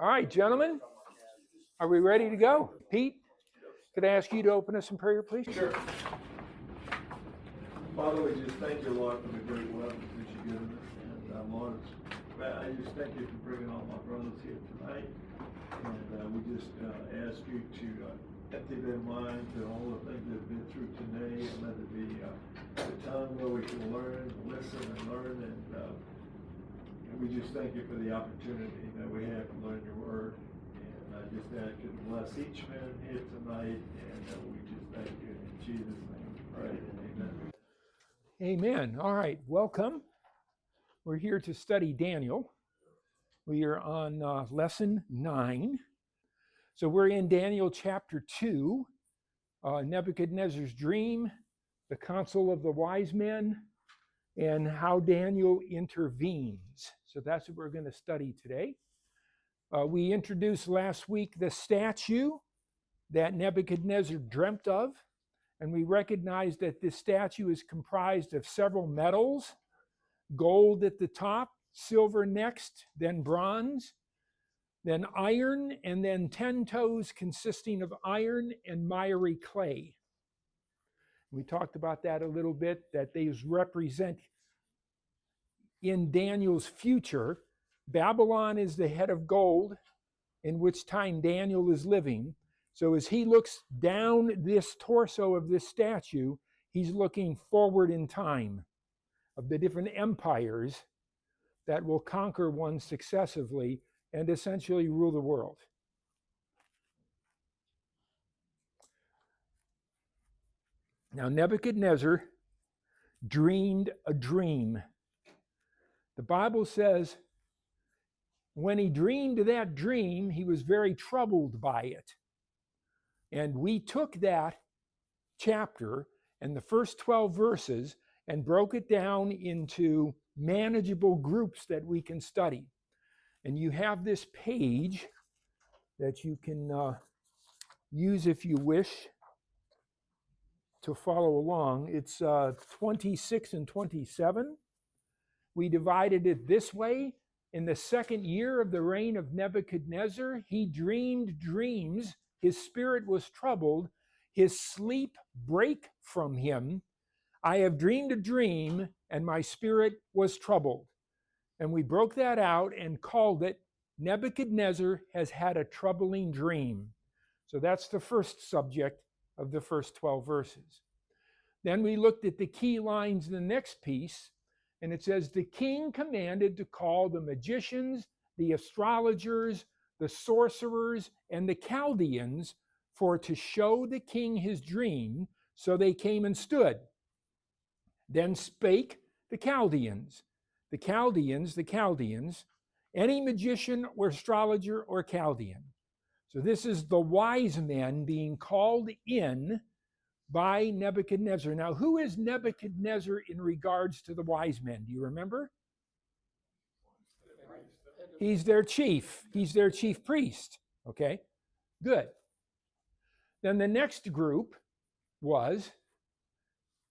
All right, gentlemen, are we ready to go? Pete, could I ask you to open us in prayer, please? Sure. Father, we just thank you, Lord, for the great weapons that you've given us. And Lord, I just thank you for bringing all my brothers here tonight. And we just ask you to empty their minds and all the things they've been through today, and let it be a time where we can learn, listen, and learn. And we just thank you for the opportunity that we have to learn your word. And I just ask you to bless each man here tonight. And we just thank you in Jesus' name. Pray. Amen. Amen. All right, welcome. We're here to study Daniel. We are on lesson 9. So we're in Daniel chapter 2, Nebuchadnezzar's dream, the council of the wise men, and how Daniel intervenes. So that's what we're going to study today. We introduced last week the statue that Nebuchadnezzar dreamt of, and we recognized that this statue is comprised of several metals, gold at the top, silver next, then bronze, then iron, and then 10 toes consisting of iron and miry clay. We talked about that a little bit, that these represent in Daniel's future. Babylon is the head of gold, in which time Daniel is living. So as he looks down this torso of this statue, he's looking forward in time of the different empires that will conquer one successively and essentially rule the world. Now, Nebuchadnezzar dreamed a dream. The Bible says when he dreamed that dream, he was very troubled by it. And we took that chapter and the first 12 verses and broke it down into manageable groups that we can study. And you have this page that you can use if you wish to follow along. It's 26 and 27. We divided it this way. In the second year of the reign of Nebuchadnezzar, he dreamed dreams. His spirit was troubled. His sleep brake from him. I have dreamed a dream, and my spirit was troubled. And we broke that out and called it Nebuchadnezzar has had a troubling dream. So that's the first subject of the first 12 verses. Then we looked at the key lines in the next piece, and it says, the king commanded to call the magicians, the astrologers, the sorcerers, and the Chaldeans for to show the king his dream. So they came and stood. Then spake the Chaldeans, any magician or astrologer or Chaldean. So this is the wise men being called in by Nebuchadnezzar. Now, who is Nebuchadnezzar in regards to the wise men? Do you remember? He's their chief. He's their chief priest. Okay, good. Then the next group was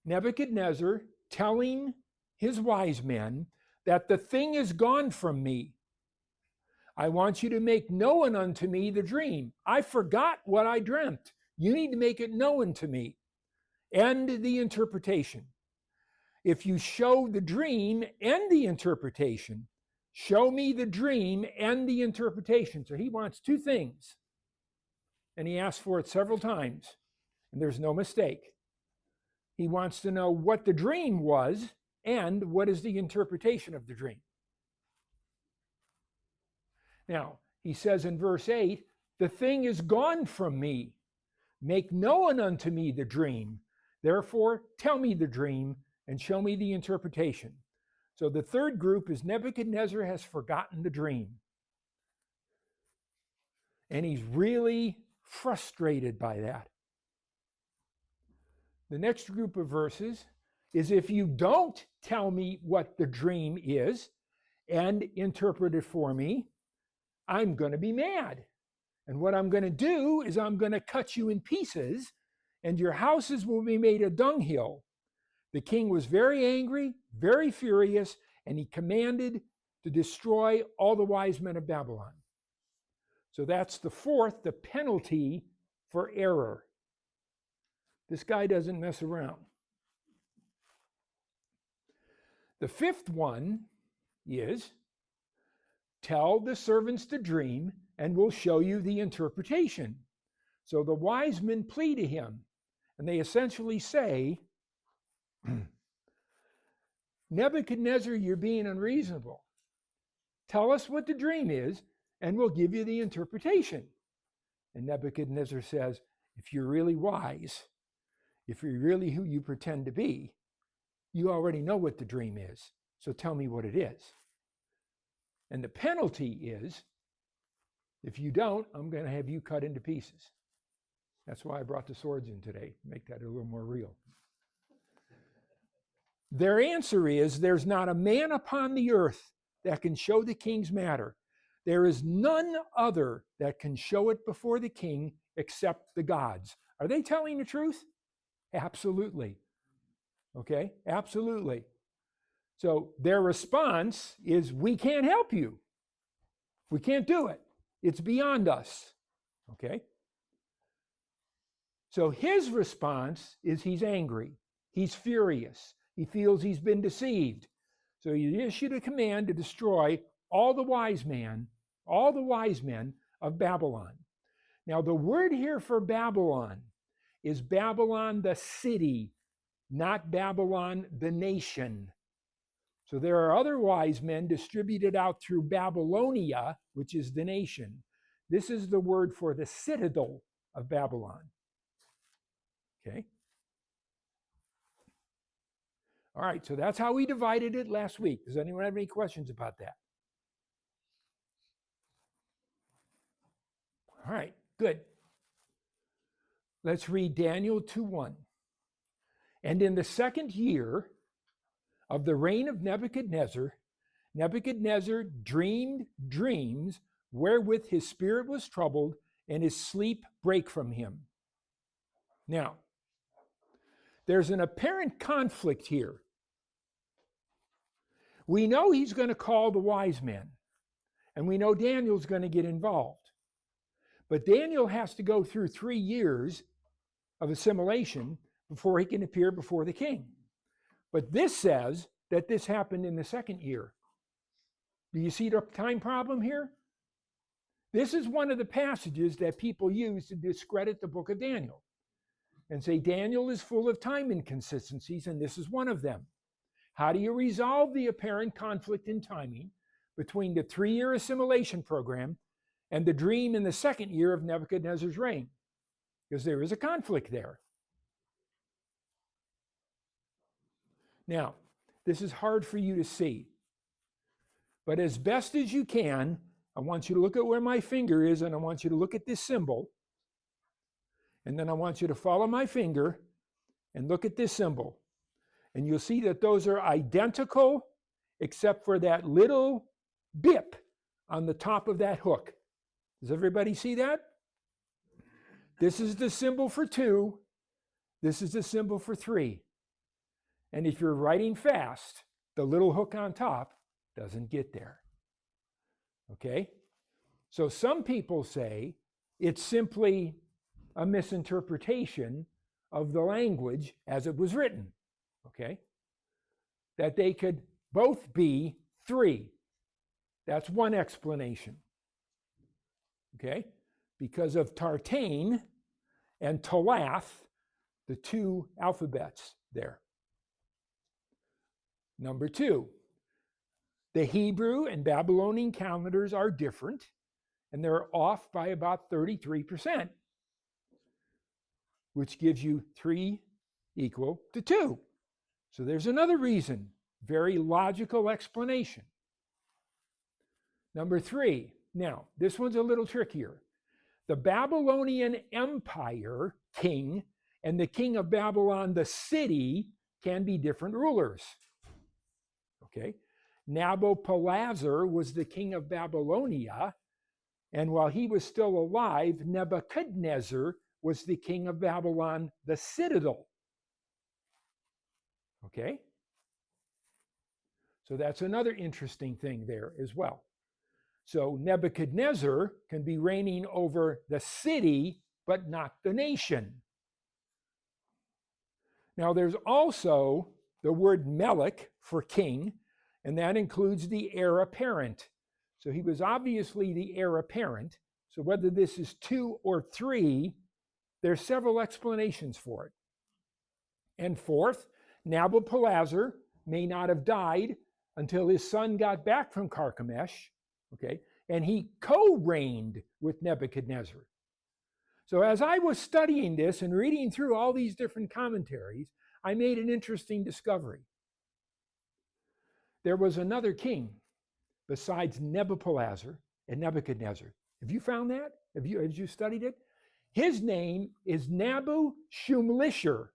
Nebuchadnezzar telling his wise men that the thing is gone from me. I want you to make known unto me the dream. I forgot what I dreamt. You need to make it known to me. And the interpretation. If you show the dream and the interpretation, show me the dream and the interpretation. So he wants two things. And he asks for it several times. And there's no mistake. He wants to know what the dream was and what is the interpretation of the dream. Now, he says in verse 8, the thing is gone from me. Make known unto me the dream. Therefore, tell me the dream and show me the interpretation. So the third group is Nebuchadnezzar has forgotten the dream. And he's really frustrated by that. The next group of verses is if you don't tell me what the dream is and interpret it for me, I'm going to be mad. And what I'm going to do is I'm going to cut you in pieces, and your houses will be made a dunghill. The king was very angry, very furious, and he commanded to destroy all the wise men of Babylon. So that's the fourth, the penalty for error. This guy doesn't mess around. The fifth one is, tell the servants the dream, and we'll show you the interpretation. So the wise men plead to him, and they essentially say, Nebuchadnezzar, you're being unreasonable. Tell us what the dream is, and we'll give you the interpretation. And Nebuchadnezzar says, if you're really wise, if you're really who you pretend to be, you already know what the dream is. So tell me what it is. And the penalty is, if you don't, I'm going to have you cut into pieces. That's why I brought the swords in today, make that a little more real. Their answer is, there's not a man upon the earth that can show the king's matter. There is none other that can show it before the king except the gods. Are they telling the truth? Absolutely. Okay, absolutely. So their response is, we can't help you. We can't do it. It's beyond us. Okay? So his response is he's angry. He's furious. He feels he's been deceived. So he issued a command to destroy all the wise men of Babylon. Now the word here for Babylon is Babylon the city, not Babylon the nation. So there are other wise men distributed out through Babylonia, which is the nation. This is the word for the citadel of Babylon. Okay? All right, so that's how we divided it last week. Does anyone have any questions about that? All right, good. Let's read Daniel 2:1. And in the second year of the reign of Nebuchadnezzar, Nebuchadnezzar dreamed dreams wherewith his spirit was troubled, and his sleep brake from him. Now, there's an apparent conflict here. We know he's going to call the wise men, and we know Daniel's going to get involved. But Daniel has to go through 3 years of assimilation before he can appear before the king. But this says that this happened in the second year. Do you see the time problem here? This is one of the passages that people use to discredit the book of Daniel and say Daniel is full of time inconsistencies, and this is one of them. How do you resolve the apparent conflict in timing between the 3-year assimilation program and the dream in the second year of Nebuchadnezzar's reign? Because there is a conflict there. Now, this is hard for you to see, but as best as you can, I want you to look at where my finger is, and I want you to look at this symbol, and then I want you to follow my finger and look at this symbol. And you'll see that those are identical except for that little bip on the top of that hook. Does everybody see that? This is the symbol for 2. This is the symbol for 3. And if you're writing fast, the little hook on top doesn't get there. Okay? So some people say it's simply a misinterpretation of the language as it was written. Okay? That they could both be 3. That's one explanation. Okay? Because of Tartane and Talath, the 2 alphabets there. Number 2, the Hebrew and Babylonian calendars are different, and they're off by about 33%, which gives you 3 equal to 2. So there's another reason, very logical explanation. Number 3, now this one's a little trickier. The Babylonian Empire king and the king of Babylon, the city, can be different rulers. Okay? Nabopolassar was the king of Babylonia, and while he was still alive, Nebuchadnezzar was the king of Babylon, the citadel. Okay? So that's another interesting thing there as well. So Nebuchadnezzar can be reigning over the city, but not the nation. Now, there's also the word Melech for king, and that includes the heir apparent. So he was obviously the heir apparent. So whether this is 2 or 3, there's several explanations for it. And fourth, Nabopolassar may not have died until his son got back from Carchemish, okay, and he co-reigned with Nebuchadnezzar. So as I was studying this and reading through all these different commentaries, I made an interesting discovery. There was another king besides Nabopolassar and Nebuchadnezzar. Have you found that? Have you studied it? His name is Nabu-Shumlisher,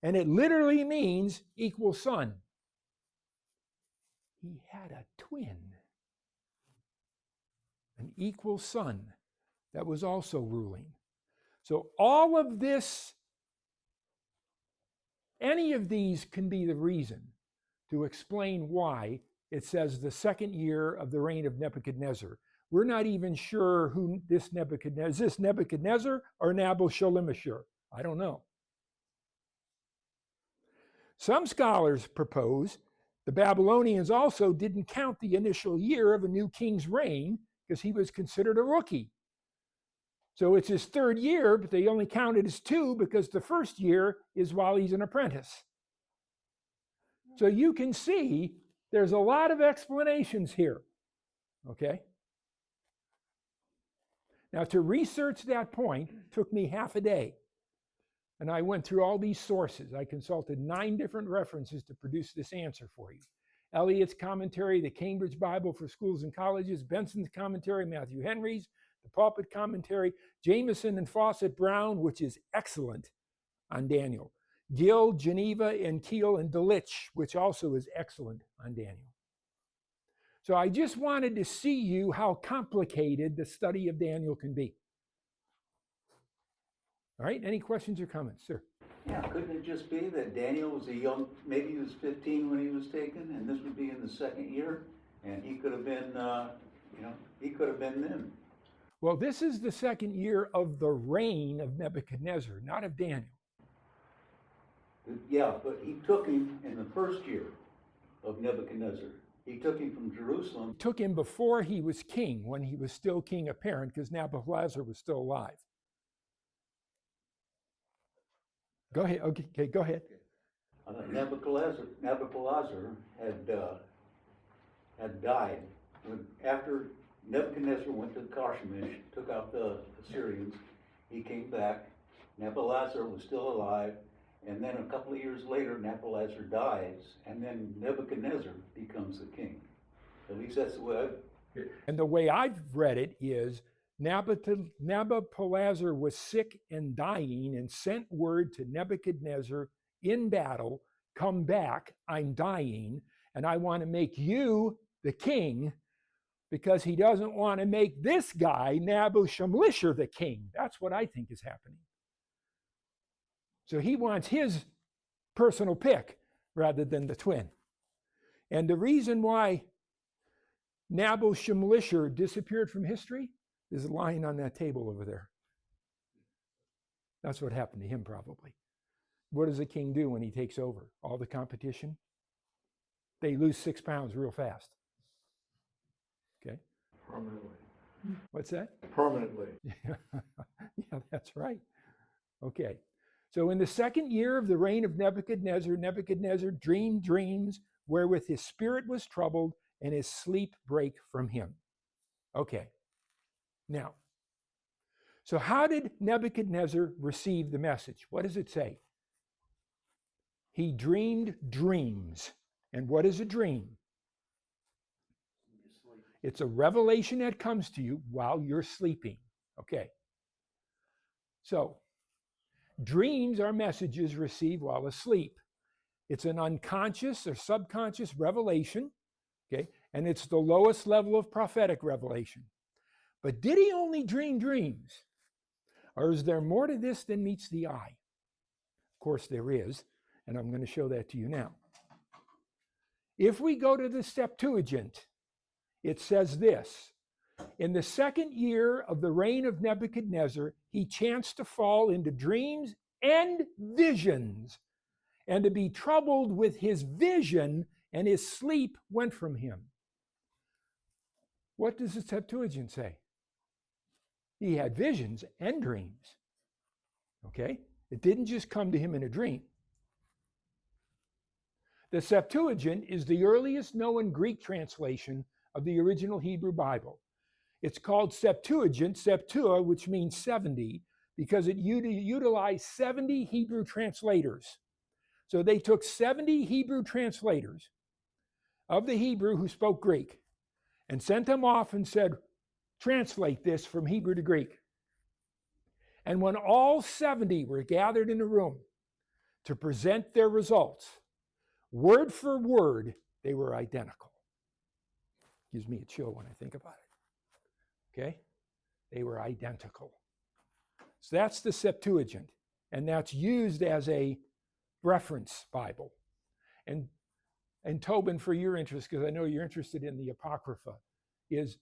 and it literally means equal son. He had a twin, an equal son that was also ruling. So all of this, any of these can be the reason to explain why it says the second year of the reign of Nebuchadnezzar. We're not even sure who this Nebuchadnezzar is. This Nebuchadnezzar or Nabal-Shalmaneser? I don't know. Some scholars propose the Babylonians also didn't count the initial year of a new king's reign because he was considered a rookie. So it's his third year, but they only count it as 2 because the first year is while he's an apprentice. So you can see there's a lot of explanations here, okay? Now, to research that point took me half a day. And I went through all these sources. I consulted 9 different references to produce this answer for you. Eliot's commentary, the Cambridge Bible for Schools and Colleges, Benson's commentary, Matthew Henry's, the Pulpit commentary, Jameson and Fawcett Brown, which is excellent on Daniel, Gill, Geneva, and Keel and Delitzsch, which also is excellent on Daniel. So I just wanted to see you how complicated the study of Daniel can be. All right, any questions or comments, sir? Yeah, couldn't it just be that Daniel was a young, maybe he was 15 when he was taken, and this would be in the second year, and he could have been, he could have been them. Well, this is the second year of the reign of Nebuchadnezzar, not of Daniel. Yeah, but he took him in the first year of Nebuchadnezzar. He took him from Jerusalem. He took him before he was king, when he was still king apparent, because Nabopolassar was still alive. Go ahead. Okay, go ahead. Nabopolassar had died after Nebuchadnezzar went to Carchemish, took out the Assyrians. He came back. Nabopolassar was still alive, and then a couple of years later, Nabopolassar dies, and then Nebuchadnezzar becomes the king. At least that's the way And the way I've read it is Nabopolassar was sick and dying and sent word to Nebuchadnezzar in battle, come back, I'm dying, and I want to make you the king, because he doesn't want to make this guy, Nabu-Shumlisher, the king. That's what I think is happening. So he wants his personal pick rather than the twin. And the reason why Nabu-Shumlisher disappeared from history is lying on that table over there. That's what happened to him, probably. What does a king do when he takes over? All the competition? They lose 6 pounds real fast. Okay? Permanently. What's that? Permanently. Yeah, that's right. Okay. So in the second year of the reign of Nebuchadnezzar, Nebuchadnezzar dreamed dreams wherewith his spirit was troubled and his sleep brake from him. Okay. Now, so how did Nebuchadnezzar receive the message? What does it say? He dreamed dreams. And what is a dream? It's a revelation that comes to you while you're sleeping. Okay. So, dreams are messages received while asleep. It's an unconscious or subconscious revelation, okay? And it's the lowest level of prophetic revelation. But did he only dream dreams? Or is there more to this than meets the eye? Of course there is, and I'm going to show that to you now. If we go to the Septuagint, it says this: in the second year of the reign of Nebuchadnezzar, he chanced to fall into dreams and visions, and to be troubled with his vision, and his sleep went from him. What does the Septuagint say? He had visions and dreams. Okay? It didn't just come to him in a dream. The Septuagint is the earliest known Greek translation of the original Hebrew Bible. It's called Septuagint, Septua, which means 70, because it utilized 70 Hebrew translators. So they took 70 Hebrew translators of the Hebrew who spoke Greek and sent them off and said, translate this from Hebrew to Greek. And when all 70 were gathered in a room to present their results, word for word, they were identical. Gives me a chill when I think about it. Okay? They were identical. So that's the Septuagint, and that's used as a reference Bible. And Tobin, for your interest, because I know you're interested in the Apocrypha, is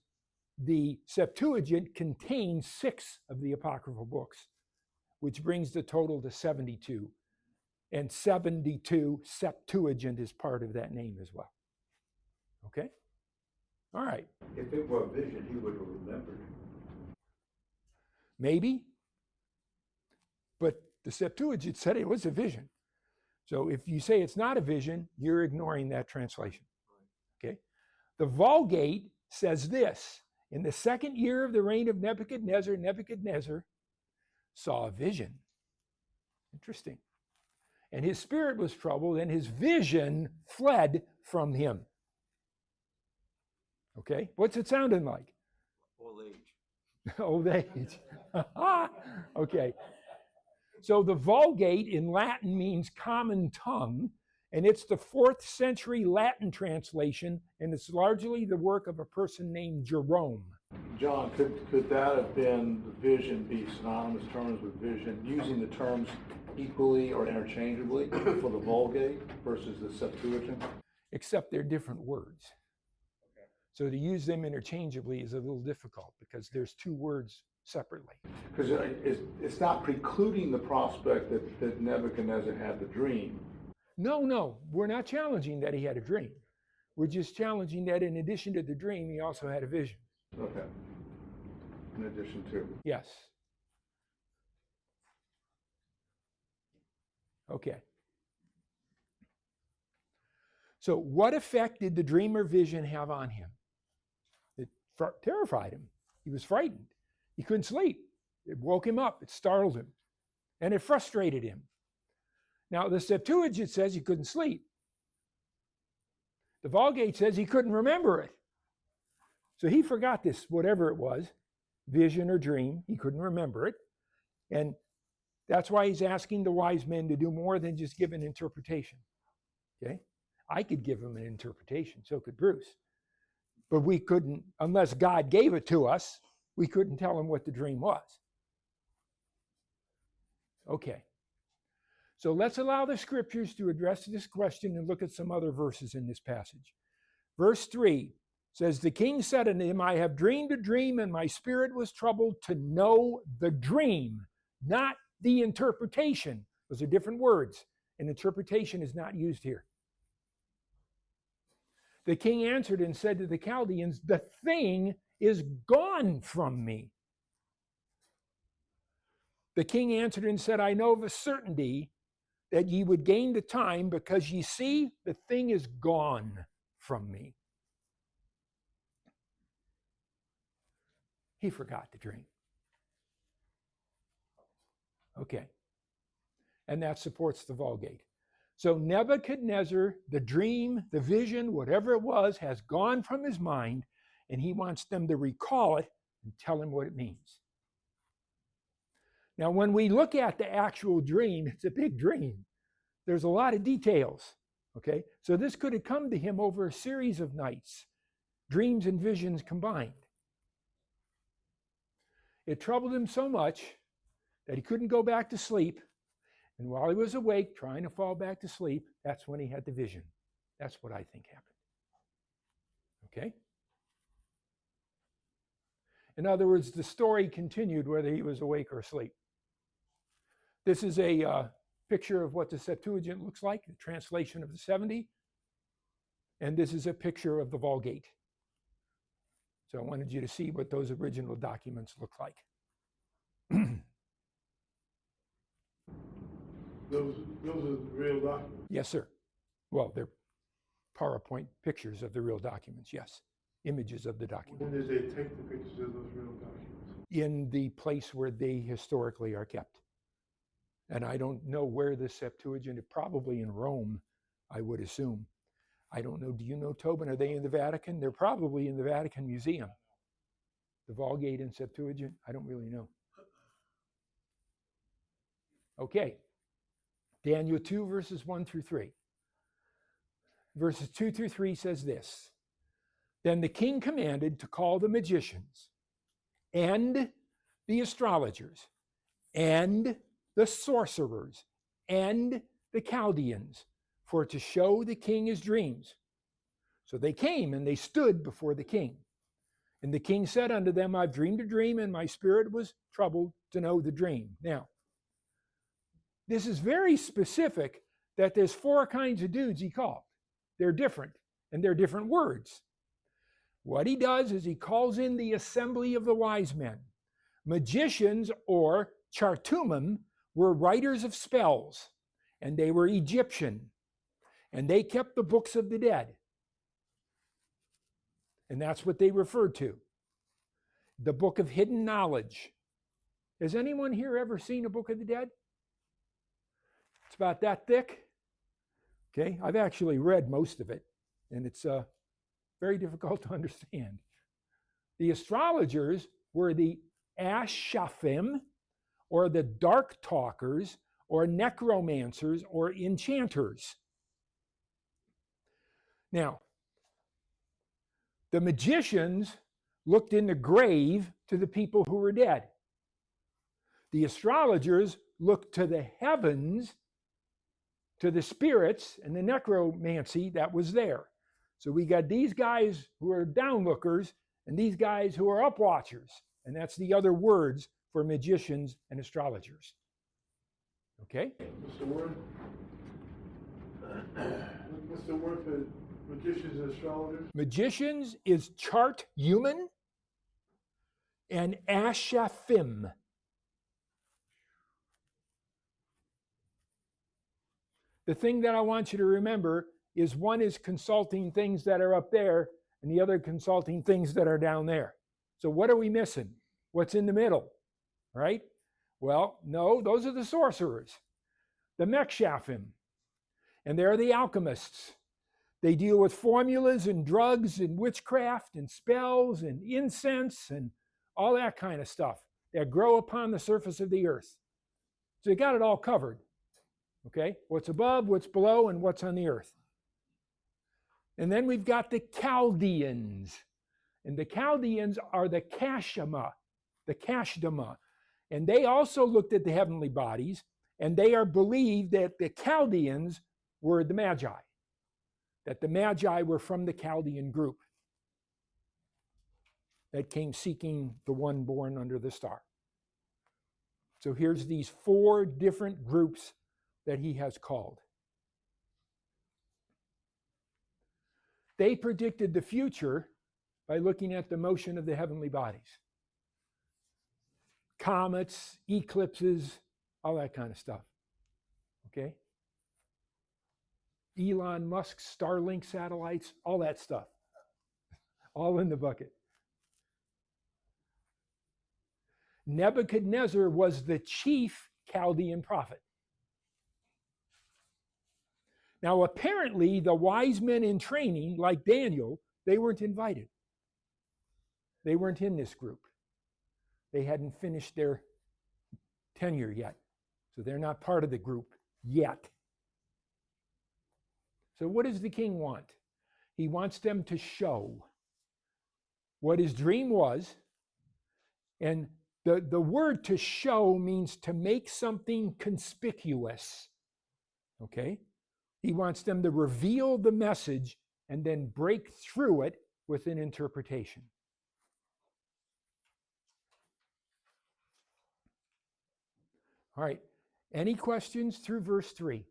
the Septuagint contains 6 of the Apocryphal books, which brings the total to 72. And 72 Septuagint is part of that name as well. Okay? All right. If it were a vision, he would have remembered. Maybe. But the Septuagint said it was a vision. So if you say it's not a vision, you're ignoring that translation. Okay? The Vulgate says this: in the second year of the reign of Nebuchadnezzar, Nebuchadnezzar saw a vision. Interesting. And his spirit was troubled, and his vision fled from him. Okay? What's it sounding like? Old age. Old age. Okay. So the Vulgate in Latin means common tongue, and it's the 4th century Latin translation, and it's largely the work of a person named Jerome. John, could that have been the vision be synonymous terms with vision, using the terms equally or interchangeably for the Vulgate versus the Septuagint? Except they're different words. Okay. So to use them interchangeably is a little difficult because there's 2 words separately. Because it's not precluding the prospect that Nebuchadnezzar had the dream. No, we're not challenging that he had a dream. We're just challenging that in addition to the dream, he also had a vision. Okay. In addition to. Yes. Okay. So what effect did the dream or vision have on him? It terrified him. He was frightened. He couldn't sleep. It woke him up. It startled him. And it frustrated him. Now, the Septuagint says he couldn't sleep. The Vulgate says he couldn't remember it. So he forgot this, whatever it was, vision or dream. He couldn't remember it. And that's why he's asking the wise men to do more than just give an interpretation. Okay? I could give him an interpretation, so could Bruce. But we couldn't, unless God gave it to us, we couldn't tell him what the dream was. Okay. So let's allow the scriptures to address this question and look at some other verses in this passage. Verse 3 says, the king said unto him, I have dreamed a dream, and my spirit was troubled to know the dream, not the interpretation. Those are different words, and interpretation is not used here. The king answered and said to the Chaldeans, the thing is gone from me. The king answered and said, I know of a certainty that ye would gain the time, because ye see the thing is gone from me. He forgot the dream. Okay. And that supports the Vulgate. So Nebuchadnezzar, the dream, the vision, whatever it was, has gone from his mind, and he wants them to recall it and tell him what it means. Now, when we look at the actual dream, it's a big dream. There's a lot of details, okay? So this could have come to him over a series of nights, dreams and visions combined. It troubled him so much that he couldn't go back to sleep. And while he was awake, trying to fall back to sleep, that's when he had the vision. That's what I think happened. Okay? In other words, the story continued whether he was awake or asleep. This is a picture of what the Septuagint looks like, the translation of the 70. And this is a picture of the Vulgate. So I wanted you to see what those original documents look like. Those are the real documents. Yes, sir. Well, they're PowerPoint pictures of the real documents, yes. Images of the document. When did they take the pictures of those real documents? In the place where they historically are kept. And I don't know where the Septuagint, probably in Rome, I would assume. I don't know. Do you know, Tobin? Are they in the Vatican? They're probably in the Vatican Museum. The Vulgate and Septuagint? I don't really know. Okay. Daniel 2, verses 1 through 3. Verses 2 through 3 says this. Then the king commanded to call the magicians and the astrologers and the sorcerers and the Chaldeans for to show the king his dreams. So they came and they stood before the king. And the king said unto them, I've dreamed a dream, and my spirit was troubled to know the dream. Now, this is very specific that there's 4 kinds of dudes he called. They're different, and they're different words. What he does is he calls in the assembly of the wise men. Magicians, or chartumim, were writers of spells, and they were Egyptian, and they kept the books of the dead. And that's what they referred to. The book of hidden knowledge. Has anyone here ever seen a book of the dead? It's about that thick. Okay, I've actually read most of it, and it's very difficult to understand. The astrologers were the Ashafim, or the dark talkers, or necromancers, or enchanters. Now, the magicians looked in the grave to the people who were dead. The astrologers looked to the heavens, to the spirits and the necromancy that was there. So we got these guys who are downlookers and these guys who are upwatchers. And that's the other words for magicians and astrologers. Okay? What's the word? What's the word for magicians and astrologers? Magicians is chart human and ashafim. The thing that I want you to remember is one is consulting things that are up there and the other consulting things that are down there. So what are we missing? What's in the middle, right? Well, no, those are the sorcerers, the mekshafim, and they're the alchemists. They deal with formulas and drugs and witchcraft and spells and incense and all that kind of stuff that grow upon the surface of the earth. So they got it all covered. Okay, what's above, what's below, and what's on the earth. And then we've got the Chaldeans. And the Chaldeans are the Kashdama. And they also looked at the heavenly bodies, and they are believed that the Chaldeans were the Magi. That the Magi were from the Chaldean group that came seeking the one born under the star. So here's these 4 different groups that he has called. They predicted the future by looking at the motion of the heavenly bodies. Comets, eclipses, all that kind of stuff. Okay? Elon Musk's Starlink satellites, all that stuff. All in the bucket. Nebuchadnezzar was the chief Chaldean prophet. Now, apparently, the wise men in training, like Daniel, they weren't invited. They weren't in this group. They hadn't finished their tenure yet. So they're not part of the group yet. So what does the king want? He wants them to show what his dream was. And the word to show means to make something conspicuous. Okay? He wants them to reveal the message and then break through it with an interpretation. All right. Any questions through verse 3?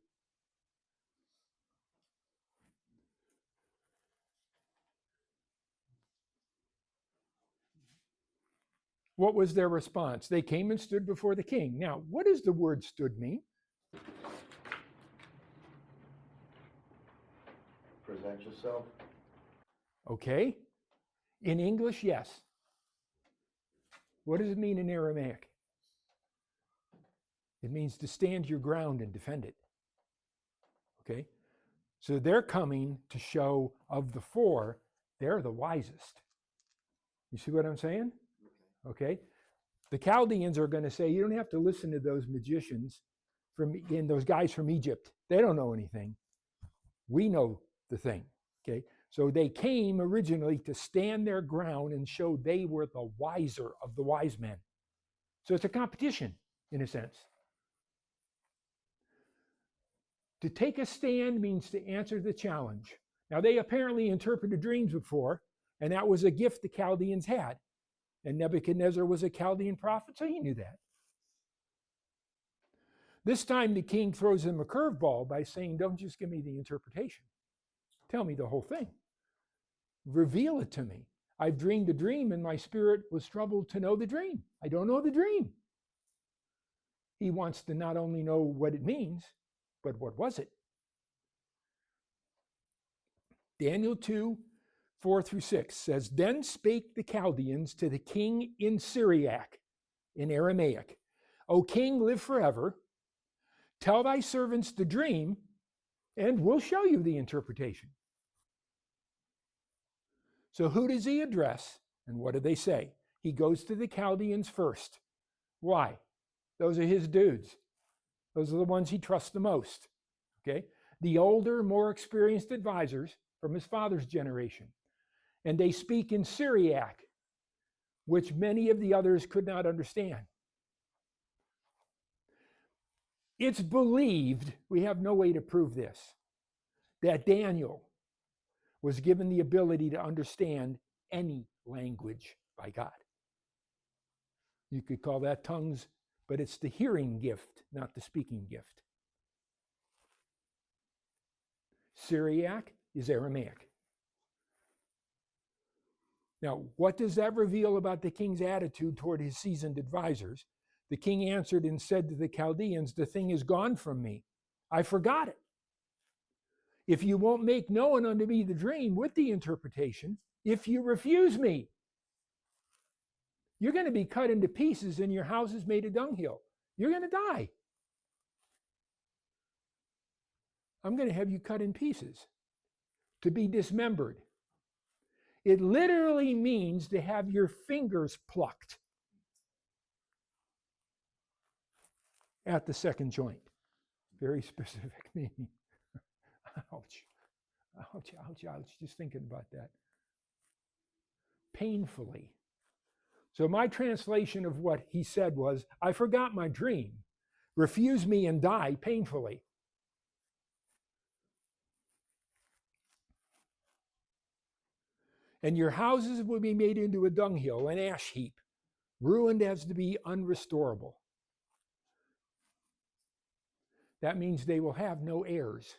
What was their response? They came and stood before the king. Now, what does the word stood mean? Present yourself. Okay. In English, yes. What does it mean in Aramaic? It means to stand your ground and defend it. Okay. So they're coming to show of the four, they're the wisest. You see what I'm saying? Okay. The Chaldeans are going to say, you don't have to listen to those magicians and those guys from Egypt. They don't know anything. We know the thing. Okay. So they came originally to stand their ground and show they were the wiser of the wise men. So it's a competition in a sense. To take a stand means to answer the challenge. Now, they apparently interpreted dreams before, and that was a gift the Chaldeans had. And Nebuchadnezzar was a Chaldean prophet, so he knew that. This time, the king throws him a curveball by saying, don't just give me the interpretation. Tell me the whole thing. Reveal it to me. I've dreamed a dream, and my spirit was troubled to know the dream. I don't know the dream. He wants to not only know what it means, but what was it? Daniel 2, 4-6 says, Then spake the Chaldeans to the king in Syriac, in Aramaic, O king, live forever. Tell thy servants the dream, and we'll show you the interpretation. So who does he address, and what do they say? He goes to the Chaldeans first. Why? Those are his dudes. Those are the ones he trusts the most. Okay? The older, more experienced advisors from his father's generation. And they speak in Syriac, which many of the others could not understand. It's believed, we have no way to prove this, that Daniel was given the ability to understand any language by God. You could call that tongues, but it's the hearing gift, not the speaking gift. Syriac is Aramaic. Now, what does that reveal about the king's attitude toward his seasoned advisors? The king answered and said to the Chaldeans, the thing is gone from me. I forgot it. If you won't make known unto me the dream with the interpretation, if you refuse me, you're going to be cut into pieces and your house is made a dunghill. You're going to die. I'm going to have you cut in pieces, to be dismembered. It literally means to have your fingers plucked at the second joint. Very specific meaning. Ouch. Ouch, ouch, ouch. Just thinking about that. Painfully. So my translation of what he said was, I forgot my dream. Refuse me and die painfully. And your houses will be made into a dunghill, an ash heap, ruined as to be unrestorable. That means they will have no heirs.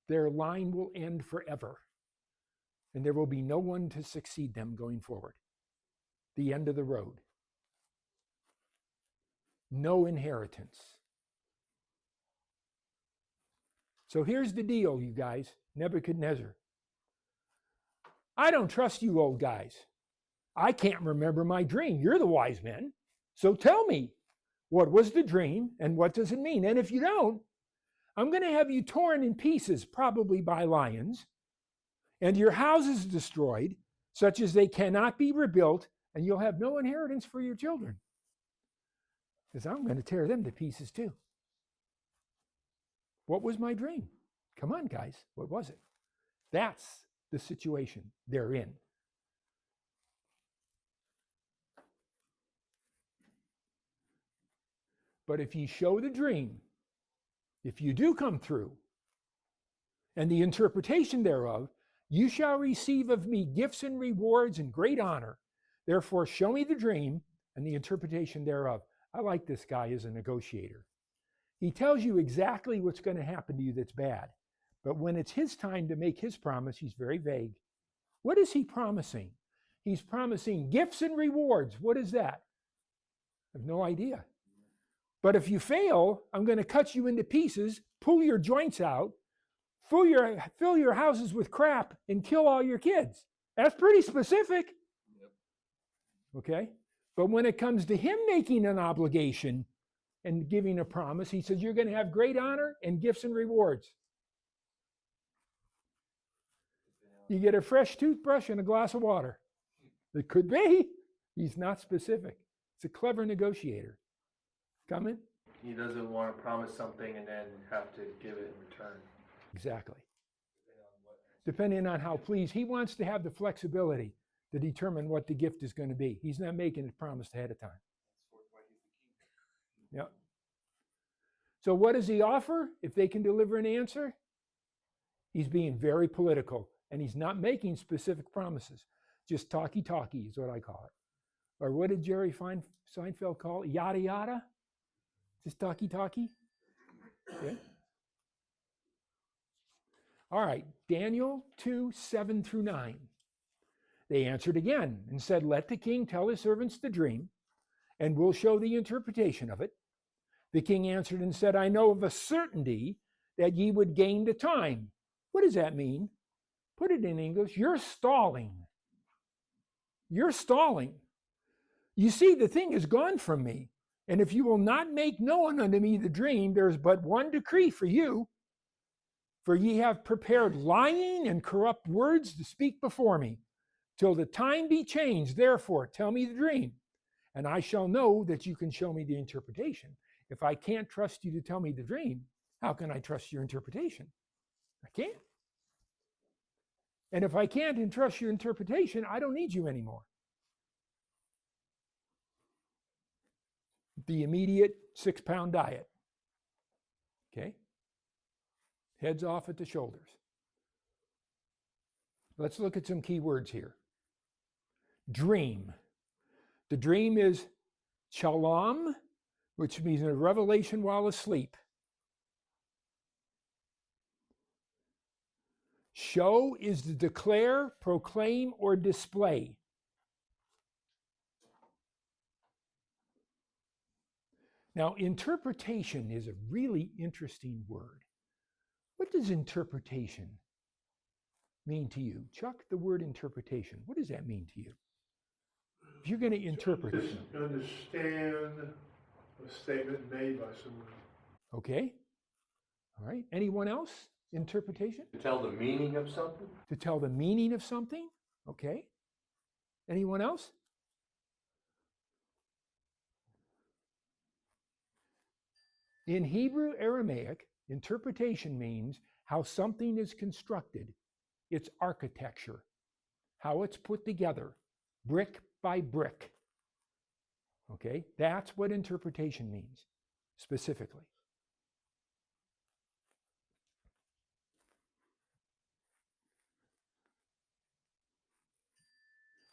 Their line will end forever. And there will be no one to succeed them going forward. The end of the road. No inheritance. So here's the deal, you guys. Nebuchadnezzar. I don't trust you old guys. I can't remember my dream. You're the wise men. So tell me, what was the dream and what does it mean? And if you don't, I'm going to have you torn in pieces, probably by lions, and your houses destroyed, such as they cannot be rebuilt, and you'll have no inheritance for your children. Because I'm going to tear them to pieces too. What was my dream? Come on, guys. What was it? That's the situation they're in. But if you show the dream, if you do come through, and the interpretation thereof, you shall receive of me gifts and rewards and great honor. Therefore, show me the dream and the interpretation thereof. I like this guy as a negotiator. He tells you exactly what's going to happen to you that's bad. But when it's his time to make his promise, he's very vague. What is he promising? He's promising gifts and rewards. What is that? I have no idea. But if you fail, I'm going to cut you into pieces, pull your joints out, fill your houses with crap, and kill all your kids. That's pretty specific. Yep. Okay? But when it comes to him making an obligation and giving a promise, he says, you're going to have great honor and gifts and rewards. You get a fresh toothbrush and a glass of water. It could be. He's not specific. It's a clever negotiator. Coming? He doesn't want to promise something and then have to give it in return. Exactly. Depending on how pleased. He wants to have the flexibility to determine what the gift is going to be. He's not making it promised ahead of time. Yep. So what does he offer if they can deliver an answer? He's being very political, and he's not making specific promises. Just talky-talky is what I call it. Or what did Jerry Seinfeld call it? Yada yada? Just talky-talky? Okay. All right, Daniel 2, 7 through 9. They answered again and said, let the king tell his servants the dream, and we'll show the interpretation of it. The king answered and said, I know of a certainty that ye would gain the time. What does that mean? Put it in English. You're stalling. You're stalling. You see, the thing is gone from me. And if you will not make known unto me the dream, there is but one decree for you. For ye have prepared lying and corrupt words to speak before me, till the time be changed. Therefore, tell me the dream, and I shall know that you can show me the interpretation. If I can't trust you to tell me the dream, how can I trust your interpretation? I can't. And if I can't entrust your interpretation, I don't need you anymore. The immediate 6-pound diet. Okay? Heads off at the shoulders. Let's look at some key words here. Dream. The dream is shalom, which means a revelation while asleep. Show is to declare, proclaim, or display. Now, interpretation is a really interesting word. What does interpretation mean to you? Chuck, the word interpretation, what does that mean to you? If you're going to interpret it. Understand a statement made by someone. Okay. All right. Anyone else? Interpretation? To tell the meaning of something? To tell the meaning of something? Okay. Anyone else? In Hebrew Aramaic, interpretation means how something is constructed, its architecture, how it's put together, brick by brick. Okay, that's what interpretation means, specifically.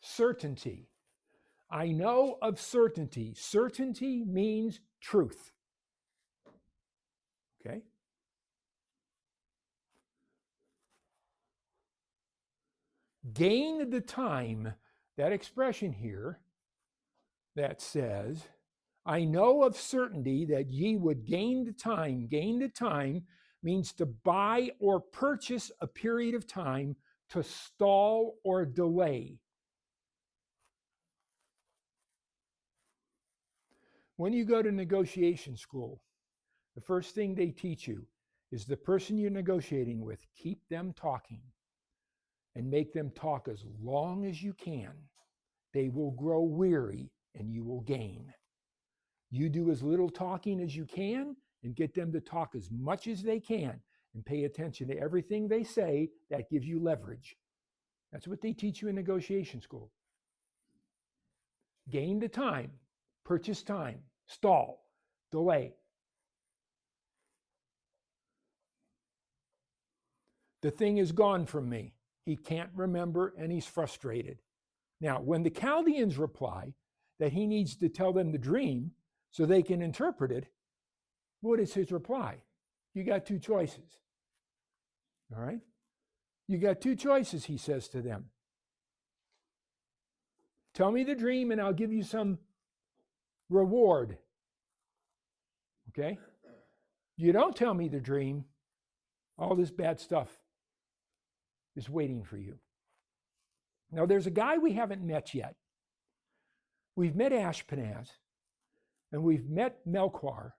Certainty. I know of certainty. Certainty means truth. Okay? Gain the time, that expression here that says, I know of certainty that ye would gain the time. Gain the time means to buy or purchase a period of time, to stall or delay. When you go to negotiation school, the first thing they teach you is the person you're negotiating with, keep them talking and make them talk as long as you can. They will grow weary and you will gain. You do as little talking as you can and get them to talk as much as they can and pay attention to everything they say. That gives you leverage. That's what they teach you in negotiation school. Gain the time, purchase time, stall, delay. The thing is gone from me. He can't remember and he's frustrated. Now, when the Chaldeans reply that he needs to tell them the dream, so they can interpret it, what is his reply? You got two choices. All right? You got two choices, he says to them. Tell me the dream and I'll give you some reward. Okay? You don't tell me the dream, all this bad stuff is waiting for you. Now, there's a guy we haven't met yet. We've met Ashpenaz, and we've met Melchior.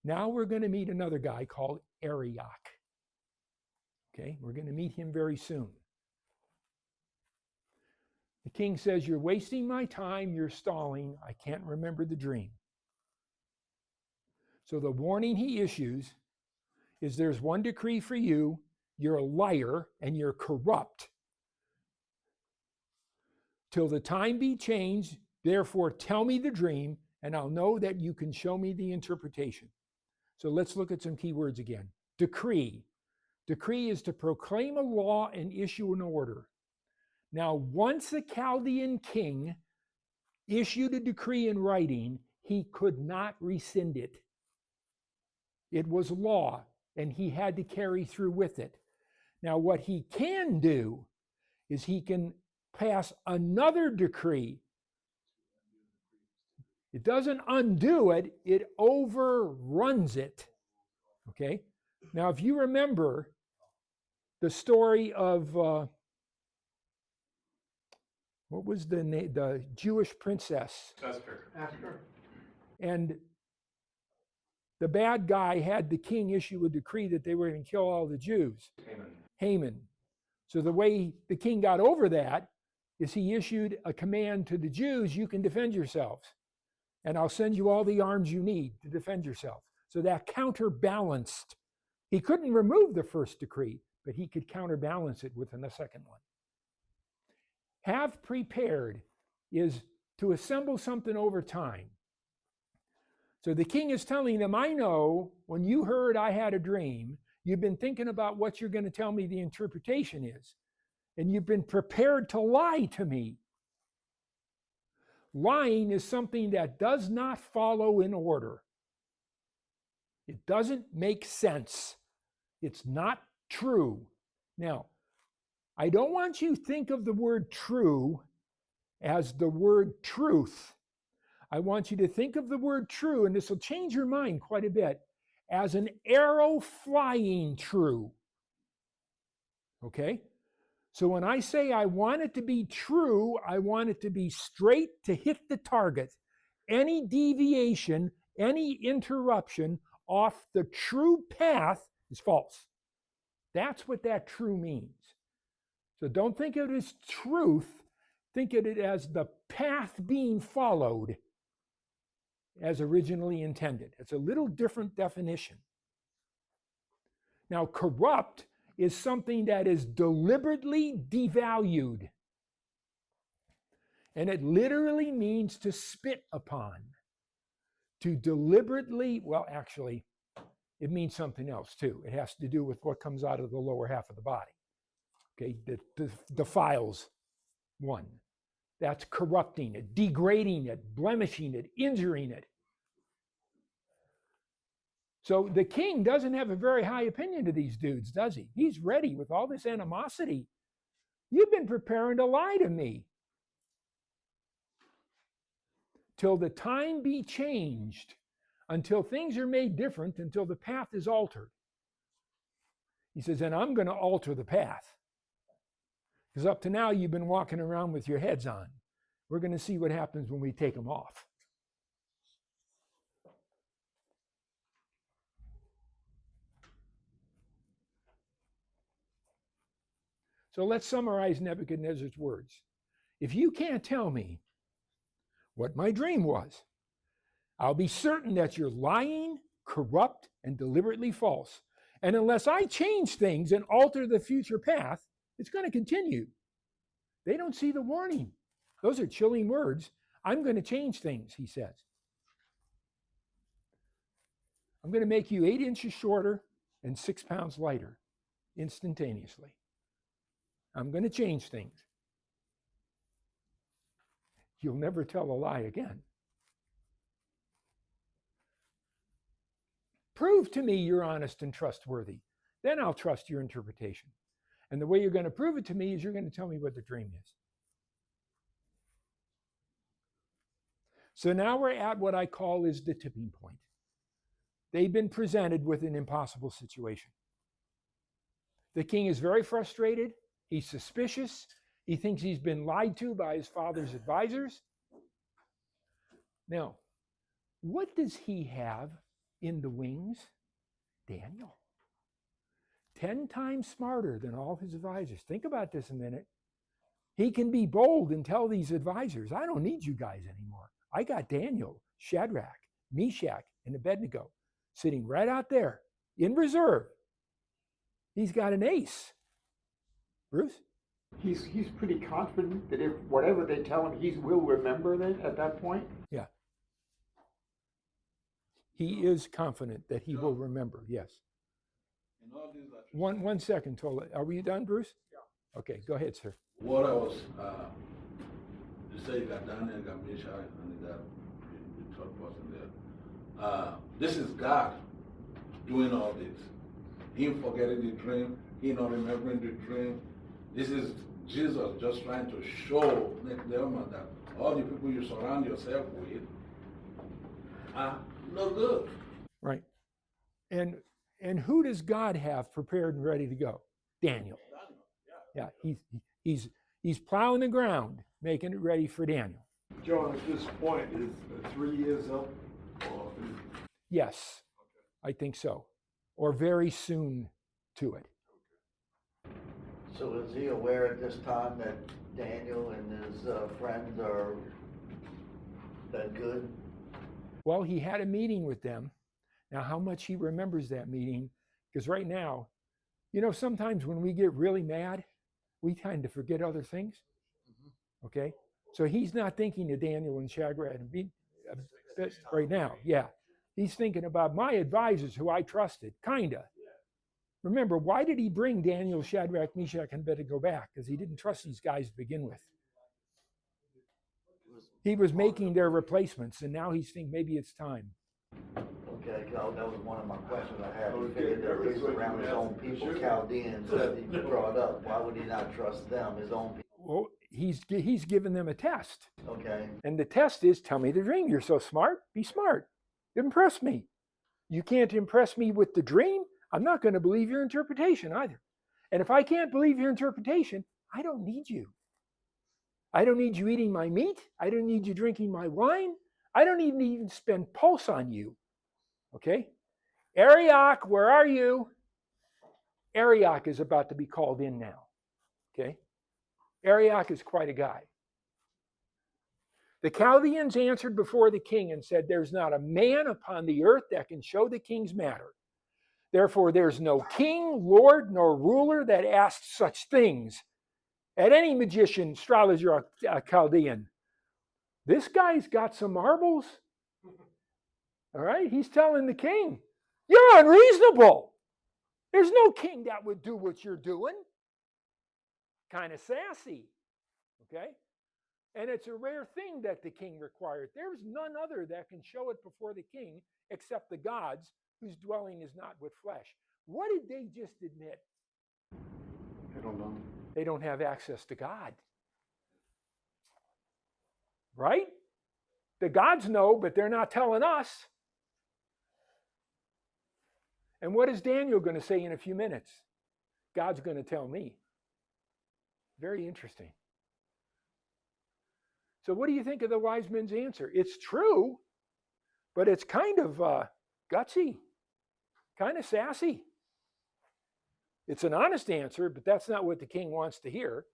Now we're going to meet another guy called Arioch. Okay, we're going to meet him very soon. The king says, you're wasting my time, you're stalling, I can't remember the dream. So the warning he issues is there's one decree for you, you're a liar and you're corrupt. Till the time be changed, therefore tell me the dream, and I'll know that you can show me the interpretation. So let's look at some key words again. Decree. Decree is to proclaim a law and issue an order. Now, once the Chaldean king issued a decree in writing, he could not rescind it. It was law, and he had to carry through with it. Now, what he can do is he can pass another decree. It doesn't undo it, it overruns it. Okay? Now, if you remember the story of, what was the name? The Jewish princess. Esther. And the bad guy had the king issue a decree that they were going to kill all the Jews. Haman. So the way the king got over that is he issued a command to the Jews, you can defend yourselves. And I'll send you all the arms you need to defend yourself. So that counterbalanced. He couldn't remove the first decree, but he could counterbalance it with the second one. Have prepared is to assemble something over time. So the king is telling them, I know when you heard I had a dream, you've been thinking about what you're going to tell me the interpretation is. And you've been prepared to lie to me. Lying is something that does not follow in order. It doesn't make sense. It's not true. Now, I don't want you to think of the word true as the word truth. I want you to think of the word true, and this will change your mind quite a bit, as an arrow flying true. Okay? So when I say I want it to be true, I want it to be straight to hit the target. Any deviation, any interruption off the true path is false. That's what that true means. So don't think of it as truth. Think of it as the path being followed as originally intended. It's a little different definition. Now, corrupt is something that is deliberately devalued. And it literally means to spit upon. To deliberately, well, actually, it means something else too. It has to do with what comes out of the lower half of the body. Okay, that defiles one. That's corrupting it, degrading it, blemishing it, injuring it. So the king doesn't have a very high opinion of these dudes, does he? He's ready with all this animosity. You've been preparing to lie to me. Till the time be changed, until things are made different, until the path is altered. He says, and I'm going to alter the path. Because up to now, you've been walking around with your heads on. We're going to see what happens when we take them off. So let's summarize Nebuchadnezzar's words. If you can't tell me what my dream was, I'll be certain that you're lying, corrupt, and deliberately false. And unless I change things and alter the future path, it's going to continue. They don't see the warning. Those are chilling words. I'm going to change things, he says. I'm going to make you 8 inches shorter and 6 pounds lighter instantaneously. I'm going to change things. You'll never tell a lie again. Prove to me you're honest and trustworthy. Then I'll trust your interpretation. And the way you're going to prove it to me is you're going to tell me what the dream is. So now we're at what I call is the tipping point. They've been presented with an impossible situation. The king is very frustrated. He's suspicious. He thinks he's been lied to by his father's advisors. Now, what does he have in the wings? Daniel. 10 times smarter than all his advisors. Think about this a minute. He can be bold and tell these advisors, I don't need you guys anymore. I got Daniel, Shadrach, Meshach, and Abednego sitting right out there in reserve. He's got an ace. Bruce? He's pretty confident that if whatever they tell him, he will remember then at that point. Yeah. He is confident that he will remember, yes. One second, Tola. Are we done, Bruce? Yeah. Okay, go ahead, sir. What I was, you say you got Daniel, you got Meshach, and you got the third person there. This is God doing all this. Him forgetting the dream, he not remembering the dream. This is Jesus just trying to show them that all the people you surround yourself with are no good. Right. And who does God have prepared and ready to go? Daniel. Yeah, he's plowing the ground, making it ready for Daniel. John, at this point, is 3 years up? Or is... Yes, I think so. Or very soon to it. So is he aware at this time that Daniel and his friends are that good? Well, he had a meeting with them. Now, how much he remembers that meeting, because right now, sometimes when we get really mad, we tend to forget other things. Okay? So he's not thinking of Daniel and Shadrach and right now. Yeah. He's thinking about my advisors who I trusted, kinda. Remember, why did he bring Daniel, Shadrach, Meshach, and Abednego back? Because he didn't trust these guys to begin with. He was making their replacements, and now he's thinking maybe it's time. Okay, that was one of my questions I had. He figured that at least around his own people, Chaldeans, that he brought up. Why would he not trust them, his own people? Well, he's given them a test. Okay. And the test is, tell me the dream. You're so smart. Be smart. Impress me. You can't impress me with the dream. I'm not going to believe your interpretation either. And if I can't believe your interpretation, I don't need you. I don't need you eating my meat. I don't need you drinking my wine. I don't even spend pulse on you. Okay? Arioch, where are you? Arioch is about to be called in now. Okay? Arioch is quite a guy. The Chaldeans answered before the king and said, there's not a man upon the earth that can show the king's matter. Therefore, there's no king, lord, nor ruler that asks such things at any magician, astrologer, or Chaldean. This guy's got some marbles. All right? He's telling the king, you're unreasonable. There's no king that would do what you're doing. Kind of sassy. Okay? And it's a rare thing that the king required. There's none other that can show it before the king except the gods whose dwelling is not with flesh. What did they just admit? I don't know. They don't have access to God. Right? The gods know, but they're not telling us. And what is Daniel going to say in a few minutes? God's going to tell me. Very interesting. So what do you think of the wise men's answer? It's true, but it's kind of gutsy, kind of sassy. It's an honest answer, but that's not what the king wants to hear.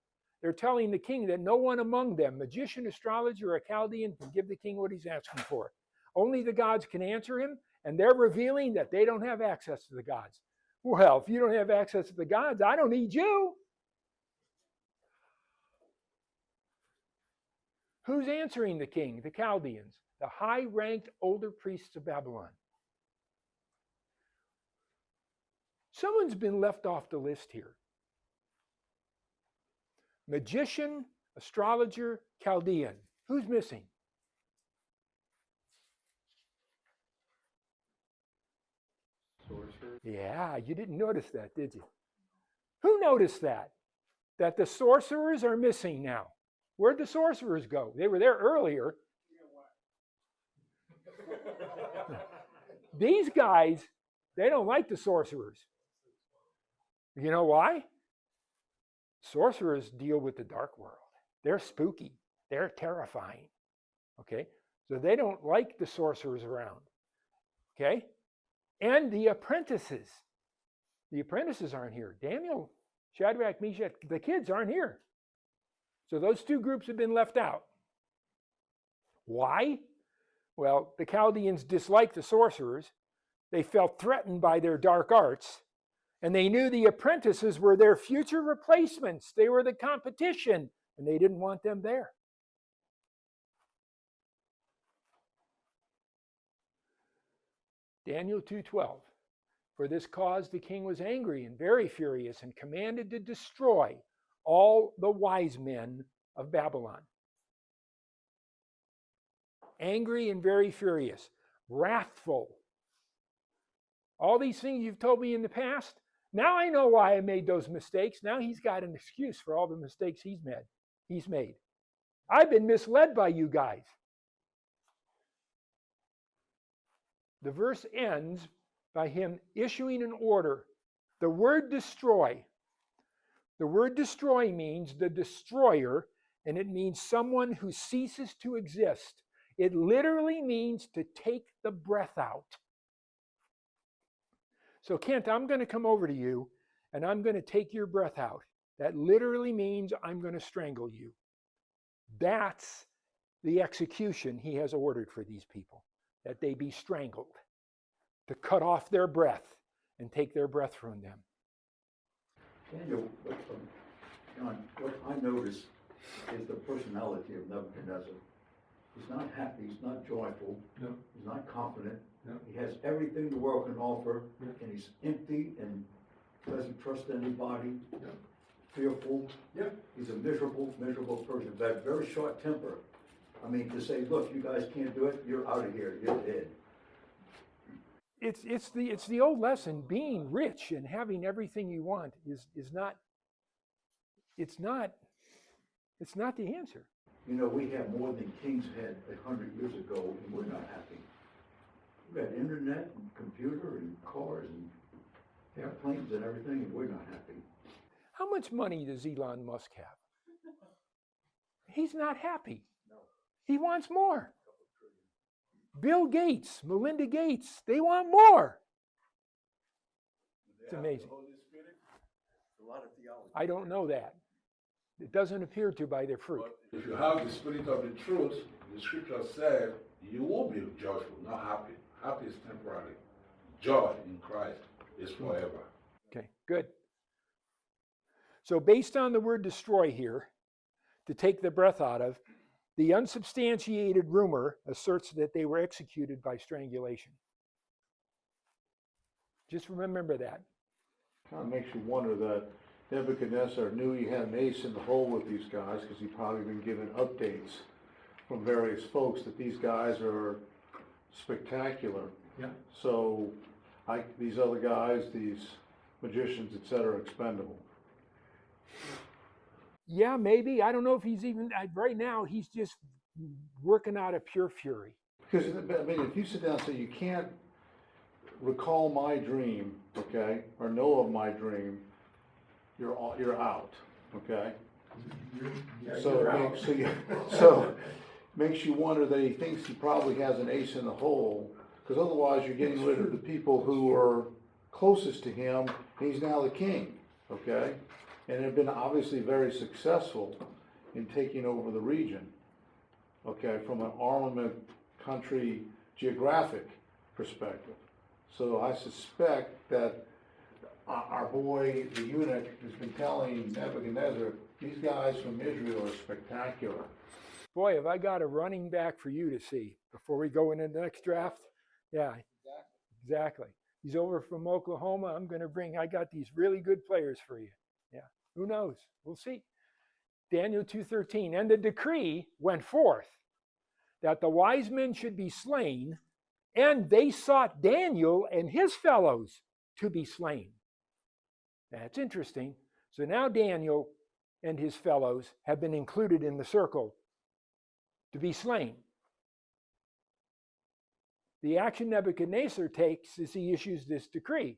They're telling the king that no one among them, magician, astrologer, or Chaldean, can give the king what he's asking for. Only the gods can answer him, and they're revealing that they don't have access to the gods. Well, if you don't have access to the gods, I don't need you. Who's answering the king? The Chaldeans, the high-ranked older priests of Babylon. Someone's been left off the list here. Magician, astrologer, Chaldean. Who's missing? sorcerers. Yeah, you didn't notice that, did you? Who noticed that? That the sorcerers are missing now. Where'd the sorcerers go? They were there earlier. These guys, they don't like the sorcerers. You know why? Sorcerers deal with the dark world. They're spooky. They're terrifying. Okay? So they don't like the sorcerers around. Okay? And the apprentices. The apprentices aren't here. Daniel, Shadrach, Meshach, the kids aren't here. So those two groups have been left out. Why? Well, the Chaldeans disliked the sorcerers. They felt threatened by their dark arts. And they knew the apprentices were their future replacements. They were the competition, and they didn't want them there. Daniel 2:12. For this cause the king was angry and very furious and commanded to destroy all the wise men of Babylon. Angry and very furious, wrathful. All these things you've told me in the past, now I know why I made those mistakes. Now he's got an excuse for all the mistakes he's made. I've been misled by you guys. The verse ends by him issuing an order. The word destroy. The word destroy means the destroyer, and it means someone who ceases to exist. It literally means to take the breath out. So Kent, I'm going to come over to you and I'm going to take your breath out. That literally means I'm going to strangle you. That's the execution he has ordered for these people, that they be strangled, to cut off their breath and take their breath from them. Daniel, John, what I notice is the personality of Nebuchadnezzar. He's not happy, he's not joyful, No. he's not confident. No. He has everything the world can offer, Yeah. and he's empty and doesn't trust anybody, Yeah. fearful. Yeah. He's a miserable, miserable person, but very short temper. I mean, to say, look, you guys can't do it, you're out of here, you're dead. It's the old lesson. Being rich and having everything you want is not the answer. You know, we have more than kings had 100 years ago, and we're not happy. We've got internet and computer and cars and airplanes and everything, and we're not happy. How much money does Elon Musk have? He's not happy. He wants more. Bill Gates, Melinda Gates, they want more. It's amazing. I don't know that. It doesn't appear to by their fruit. If you have the spirit of the truth, the scripture said, you will be joyful, not happy. Happy is temporary. Joy in Christ is forever. Okay, good. So based on the word destroy here, to take the breath out of, the unsubstantiated rumor asserts that they were executed by strangulation. Just remember that. Kind of makes you wonder that Nebuchadnezzar knew he had an ace in the hole with these guys because he'd probably been given updates from various folks that these guys are spectacular. Yeah. So these other guys, these magicians, etc., are expendable. Yeah, maybe. I don't know if he's even, right now, he's just working out of pure fury. Because, I mean, if you sit down and say, you can't recall my dream, okay, or know of my dream, you're out, okay? So makes you wonder that he thinks he probably has an ace in the hole, because otherwise you're getting rid of the people who are closest to him, and he's now the king, okay? And have been obviously very successful in taking over the region, okay, from an armament country geographic perspective. So I suspect that our boy, the eunuch, has been telling Nebuchadnezzar, these guys from Israel are spectacular. Boy, have I got a running back for you to see before we go into the next draft. Yeah, exactly. He's over from Oklahoma. I got these really good players for you. Yeah, who knows? We'll see. Daniel 2:13, and the decree went forth that the wise men should be slain, and they sought Daniel and his fellows to be slain. That's interesting. So now Daniel and his fellows have been included in the circle to be slain. The action Nebuchadnezzar takes is he issues this decree.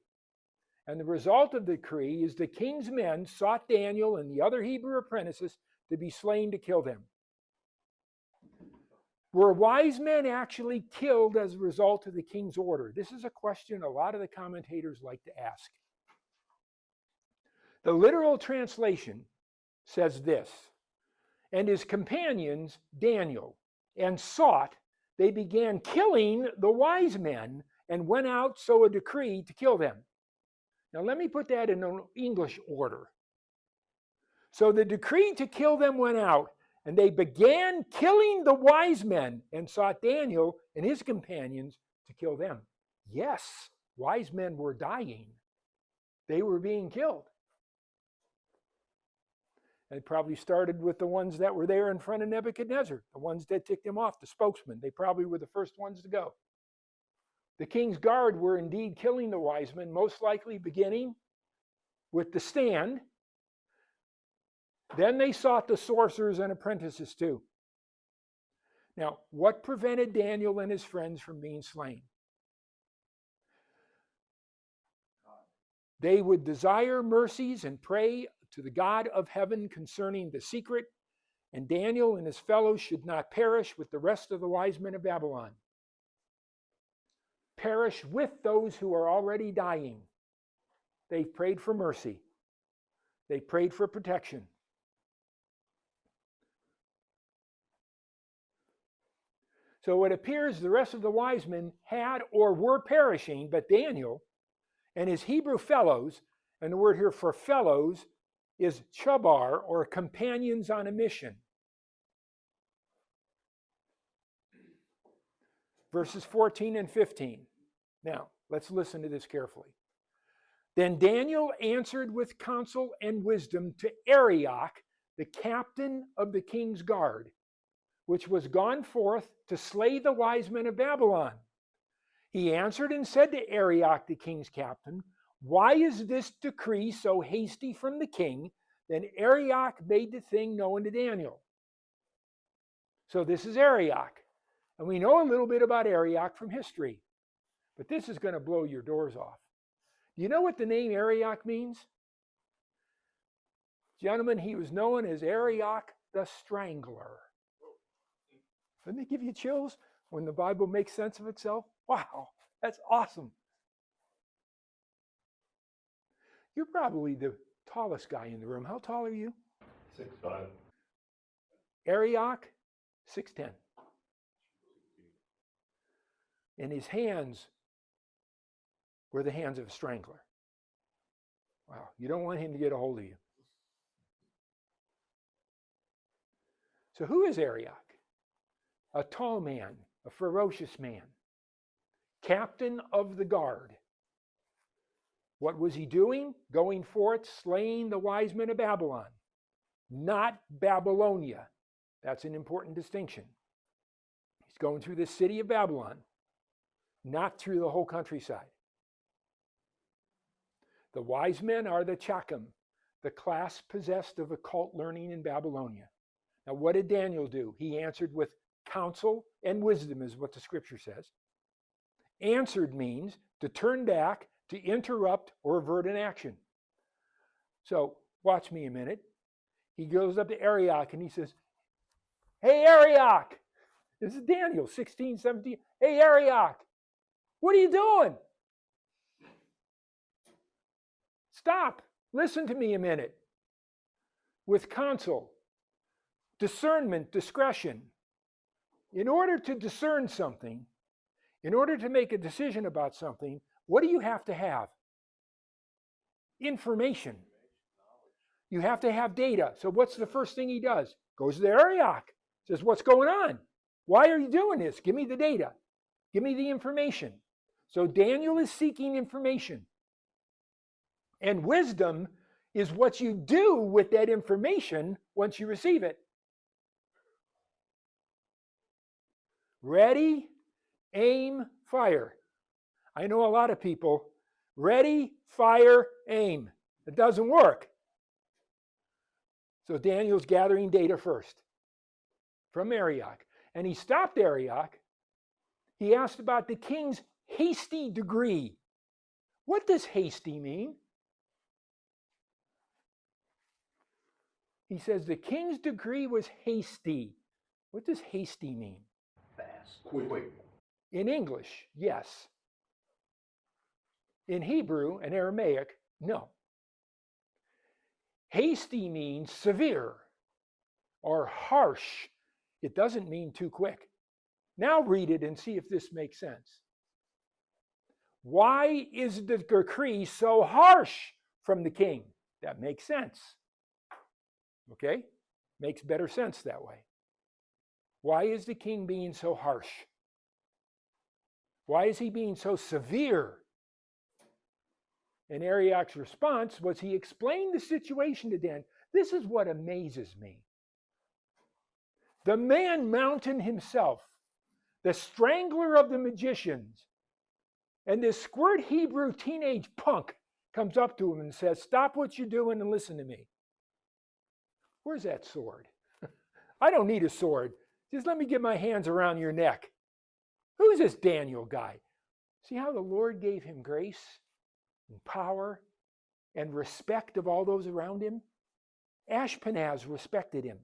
And the result of the decree is the king's men sought Daniel and the other Hebrew apprentices to be slain to kill them. Were wise men actually killed as a result of the king's order? This is a question a lot of the commentators like to ask. The literal translation says this, and his companions, Daniel, and sought, they began killing the wise men and went out so a decree to kill them. Now let me put that in an English order. So the decree to kill them went out, and they began killing the wise men and sought Daniel and his companions to kill them. Yes, wise men were dying. They were being killed. It probably started with the ones that were there in front of Nebuchadnezzar, the ones that ticked him off, the spokesman. They probably were the first ones to go. The king's guard were indeed killing the wise men, most likely beginning with the stand. Then they sought the sorcerers and apprentices too. Now, what prevented Daniel and his friends from being slain? They would desire mercies and pray to the God of heaven concerning the secret, and Daniel and his fellows should not perish with the rest of the wise men of Babylon. Perish with those who are already dying. They've prayed for mercy. They prayed for protection. So it appears the rest of the wise men had or were perishing, but Daniel and his Hebrew fellows, and the word here for fellows is chabar, or companions on a mission. Verses 14 and 15. Now, let's listen to this carefully. Then Daniel answered with counsel and wisdom to Arioch, the captain of the king's guard, which was gone forth to slay the wise men of Babylon. He answered and said to Arioch, the king's captain, why is this decree so hasty from the king? Then Arioch made the thing known to Daniel. So this is Arioch. And we know a little bit about Arioch from history. But this is going to blow your doors off. Do you know what the name Arioch means? Gentlemen, he was known as Arioch the Strangler. Doesn't it give you chills when the Bible makes sense of itself? Wow, that's awesome. You're probably the tallest guy in the room. How tall are you? 6'5". Arioch, 6'10". And his hands were the hands of a strangler. Wow, you don't want him to get a hold of you. So who is Arioch? A tall man, a ferocious man, captain of the guard. What was he doing? Going forth, slaying the wise men of Babylon, not Babylonia. That's an important distinction. He's going through the city of Babylon, not through the whole countryside. The wise men are the Chacham, the class possessed of occult learning in Babylonia. Now, what did Daniel do? He answered with counsel and wisdom, is what the scripture says. Answered means to turn back, to interrupt, or avert an action. So, watch me a minute. He goes up to Arioch and he says, hey, Arioch! This is Daniel, 16, 17. Hey, Arioch! What are you doing? Stop. Listen to me a minute. With counsel, discernment, discretion. In order to discern something, in order to make a decision about something, what do you have to have? Information. You have to have data. So what's the first thing he does? Goes to Arioch. Says, what's going on? Why are you doing this? Give me the data. Give me the information. So Daniel is seeking information. And wisdom is what you do with that information once you receive it. Ready, aim, fire. I know a lot of people ready, fire, aim. It doesn't work. So Daniel's gathering data first from Arioch. And he stopped Arioch. He asked about the king's hasty decree. What does hasty mean? He says the king's decree was hasty. What does hasty mean? Fast. Quick. In English, yes. In Hebrew and Aramaic, no. Hasty means severe or harsh. It doesn't mean too quick. Now read it and see if this makes sense. Why is the decree so harsh from the king? That makes sense. Okay? Makes better sense that way. Why is the king being so harsh? Why is he being so severe? And Arioch's response was he explained the situation to Dan. This is what amazes me. The man mountain himself, the strangler of the magicians, and this squirt Hebrew teenage punk comes up to him and says, "Stop what you're doing and listen to me." Where's that sword? I don't need a sword. Just let me get my hands around your neck. Who's this Daniel guy? See how the Lord gave him grace and power and respect of all those around him? Ashpenaz respected him.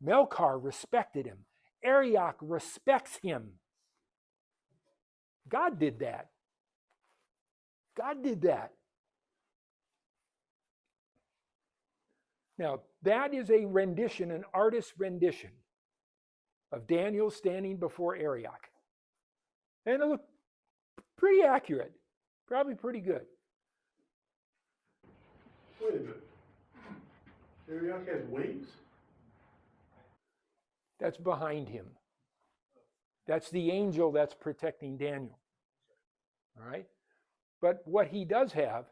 Melchar respected him. Arioch respects him. God did that. God did that. Now, that is a rendition, an artist's rendition of Daniel standing before Arioch. And it looked pretty accurate, probably pretty good. Wait a minute. Arioch has wings? That's behind him. That's the angel that's protecting Daniel. All right? But what he does have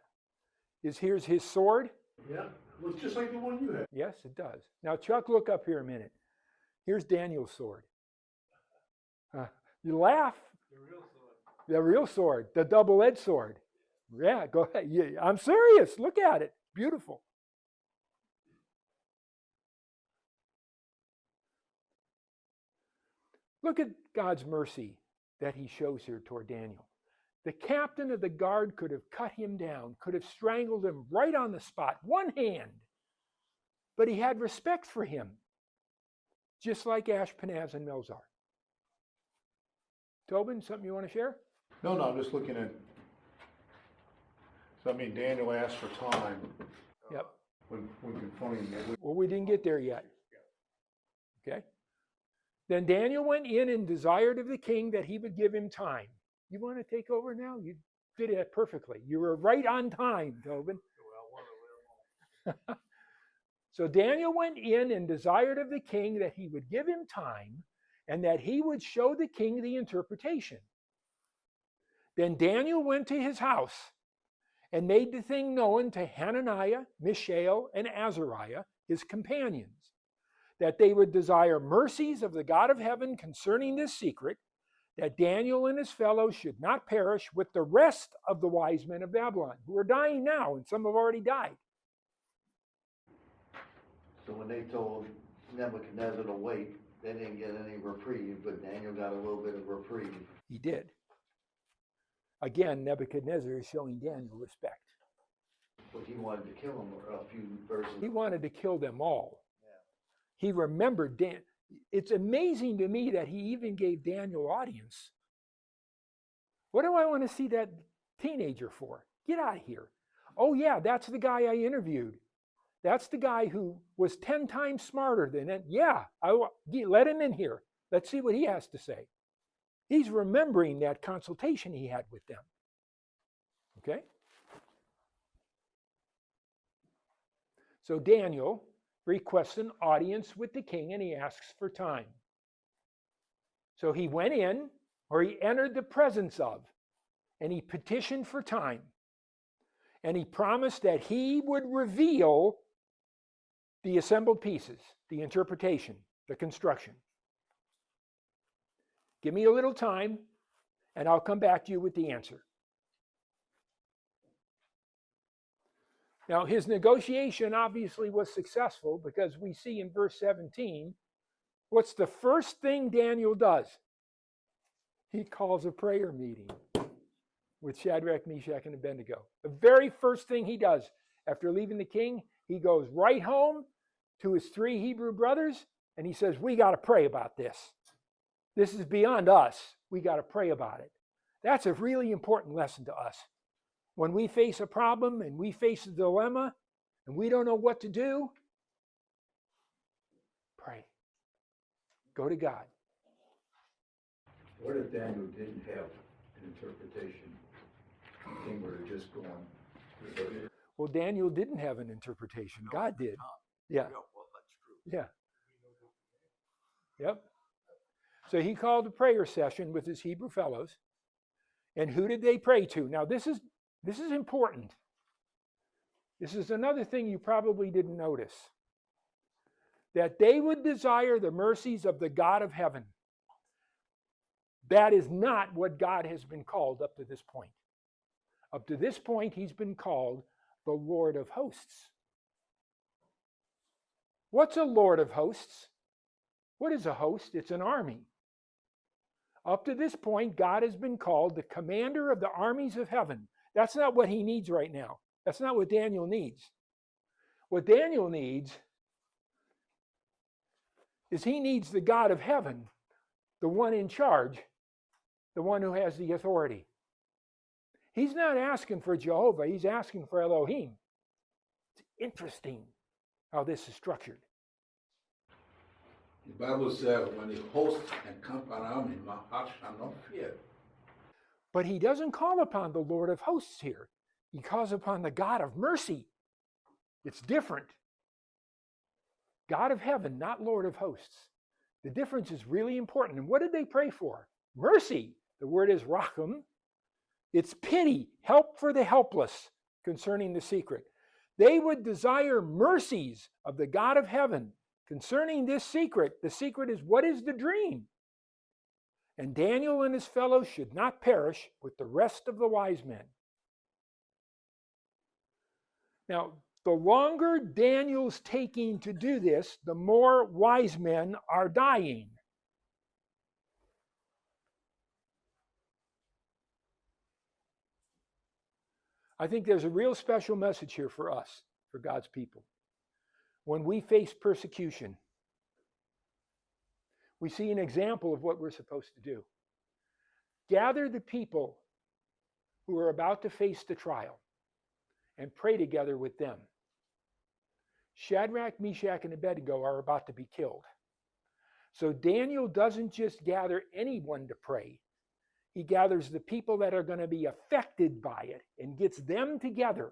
is here's his sword. Yeah, looks just like the one you had. Yes, it does. Now, Chuck, look up here a minute. Here's Daniel's sword. You laugh. The real sword, the double-edged sword. Yeah, go ahead. Yeah, I'm serious. Look at it. Beautiful. Look at God's mercy that he shows here toward Daniel. The captain of the guard could have cut him down, could have strangled him right on the spot, one hand. But he had respect for him, just like Ashpenaz and Melzar. Tobin, something you want to share? No, I'm just looking at, so I mean, Daniel asked for time. Yep. When confronting him. Well, we didn't get there yet. Okay? Then Daniel went in and desired of the king that he would give him time. You want to take over now? You did it perfectly. You were right on time, Tobin. So Daniel went in and desired of the king that he would give him time and that he would show the king the interpretation. Then Daniel went to his house and made the thing known to Hananiah, Mishael, and Azariah, his companions, that they would desire mercies of the God of heaven concerning this secret, that Daniel and his fellows should not perish with the rest of the wise men of Babylon, who are dying now, and some have already died. So when they told Nebuchadnezzar to wait, they didn't get any reprieve, but Daniel got a little bit of reprieve. He did. Again, Nebuchadnezzar is showing Daniel respect. But he wanted to kill him a few verses. He wanted to kill them all. Yeah. He remembered Dan. It's amazing to me that he even gave Daniel audience. What do I want to see that teenager for? Get out of here. Oh yeah, that's the guy I interviewed. That's the guy who was 10 times smarter than it. Yeah, let him in here. Let's see what he has to say. He's remembering that consultation he had with them. Okay? So Daniel requests an audience with the king and he asks for time. So he went in, or he entered the presence of, and he petitioned for time. And he promised that he would reveal the assembled pieces, the interpretation, the construction. Give me a little time, and I'll come back to you with the answer. Now, his negotiation obviously was successful because we see in verse 17, what's the first thing Daniel does? He calls a prayer meeting with Shadrach, Meshach, and Abednego. The very first thing he does after leaving the king, he goes right home to his 3 Hebrew brothers and he says, we got to pray about this. This is beyond us. We got to pray about it. That's a really important lesson to us. When we face a problem and we face a dilemma and we don't know what to do, pray. Go to God. What if Daniel didn't have an interpretation? The king would have just gone. Well, Daniel didn't have an interpretation. God did. Yeah. Yeah. Yep. So he called a prayer session with his Hebrew fellows. And who did they pray to? Now, this is important. This is another thing you probably didn't notice. That they would desire the mercies of the God of heaven. That is not what God has been called up to this point. Up to this point, he's been called the Lord of hosts. What's a Lord of hosts? What is a host? It's an army. Up to this point, God has been called the commander of the armies of heaven. That's not what he needs right now. That's not what Daniel needs. What Daniel needs is he needs the God of heaven, the one in charge, the one who has the authority. He's not asking for Jehovah, he's asking for Elohim. It's interesting how this is structured. The Bible says, when the hosts encamp around me, my heart shall not fear. But he doesn't call upon the Lord of hosts here. He calls upon the God of mercy. It's different. God of heaven, not Lord of hosts. The difference is really important. And what did they pray for? Mercy. The word is racham. It's pity, help for the helpless concerning the secret. They would desire mercies of the God of heaven concerning this secret. The secret is, what is the dream? And Daniel and his fellows should not perish with the rest of the wise men. Now, the longer Daniel's taking to do this, the more wise men are dying. I think there's a real special message here for us, for God's people. When we face persecution, we see an example of what we're supposed to do. Gather the people who are about to face the trial and pray together with them. Shadrach, Meshach, and Abednego are about to be killed. So Daniel doesn't just gather anyone to pray. He gathers the people that are going to be affected by it and gets them together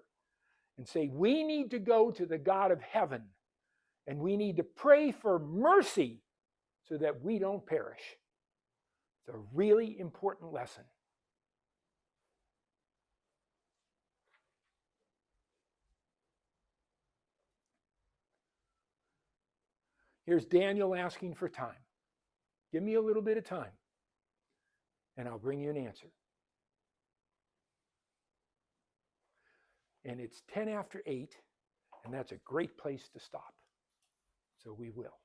and say, we need to go to the God of heaven and we need to pray for mercy so that we don't perish. It's a really important lesson. Here's Daniel asking for time. Give me a little bit of time, and I'll bring you an answer. And it's 10 after 8, and that's a great place to stop. So we will.